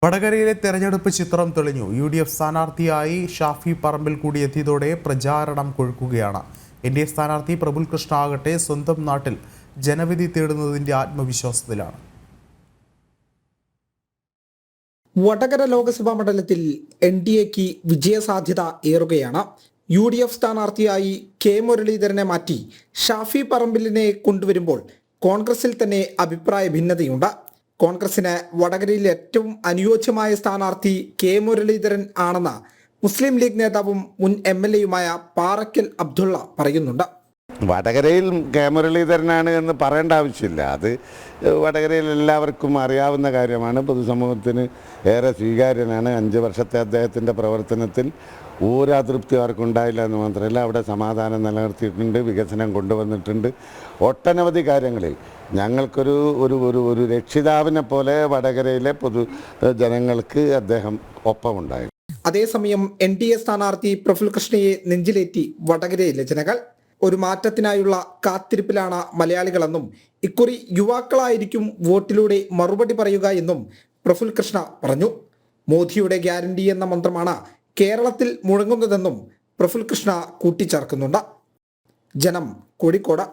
വടകരയിലെ തെരഞ്ഞെടുപ്പ് ചിത്രം തെളിഞ്ഞു. UDF സ്ഥാനാർത്ഥിയായി ഷാഫി പറമ്പിൽ കൂടി എത്തിയതോടെ പ്രചാരണം കൊഴുക്കുകയാണ്. NDA സ്ഥാനാർത്ഥി പ്രഫുൽ കൃഷ്ണ ആകട്ടെ സ്വന്തം നാട്ടിൽ ജനവിധി തേടുന്നതിന്റെ ആത്മവിശ്വാസത്തിലാണ്. വടകര ലോക്സഭാ മണ്ഡലത്തിൽ NDAക്ക് വിജയസാധ്യത ഏറുകയാണ്. UDF സ്ഥാനാർത്ഥിയായി K മുരളീധരനെ മാറ്റി ഷാഫി പറമ്പിലിനെ കൊണ്ടുവരുമ്പോൾ കോൺഗ്രസിൽ തന്നെ അഭിപ്രായ ഭിന്നതയുണ്ട്. കോൺഗ്രസിന് വടകരയിൽ ഏറ്റവും അനുയോജ്യമായ സ്ഥാനാർത്ഥി K മുരളീധരൻ ആണെന്ന് മുസ്ലിം ലീഗ് നേതാവും മുൻ MLAയുമായ പാറക്കൽ അബ്ദുള്ള പറയുന്നുണ്ട്. വടകരയിൽ K മുരളീധരനാണ് എന്ന് പറയേണ്ട ആവശ്യമില്ല. അത് വടകരയിൽ എല്ലാവർക്കും അറിയാവുന്ന കാര്യമാണ്. പൊതുസമൂഹത്തിന് ഏറെ സ്വീകാര്യനാണ്. 5 വർഷത്തെ അദ്ദേഹത്തിൻ്റെ പ്രവർത്തനത്തിൽ ഒരു അതൃപ്തി ആർക്കുണ്ടായില്ല എന്ന് മാത്രമല്ല, അവിടെ സമാധാനം നിലനിർത്തിയിട്ടുണ്ട്, വികസനം കൊണ്ടുവന്നിട്ടുണ്ട്. ഒട്ടനവധി കാര്യങ്ങളിൽ ഞങ്ങൾക്കൊരു ഒരു ഒരു ഒരു രക്ഷിതാവിനെ പോലെ വടകരയിലെ പൊതു ജനങ്ങൾക്ക് അദ്ദേഹം ഒപ്പമുണ്ടായിരുന്നു. അതേസമയം NDA സ്ഥാനാർത്ഥി പ്രഫുൽ കൃഷ്ണയെ നെഞ്ചിലേറ്റി വടകരയിലെ ജനങ്ങൾ ഒരു മാറ്റത്തിനായുള്ള കാത്തിരിപ്പിലാണ് മലയാളികളെന്നും ഇക്കുറി യുവാക്കളായിരിക്കും വോട്ടിലൂടെ മറുപടി പറയുക എന്നും പ്രഫുൽ കൃഷ്ണ പറഞ്ഞു. മോദിയുടെ ഗ്യാരണ്ടി എന്ന മന്ത്രമാണ് കേരളത്തിൽ മുഴങ്ങുന്നതെന്നും പ്രഫുൽ കൃഷ്ണ കൂട്ടിച്ചേർക്കുന്നുണ്ട്. ജനം, കോഴിക്കോട്.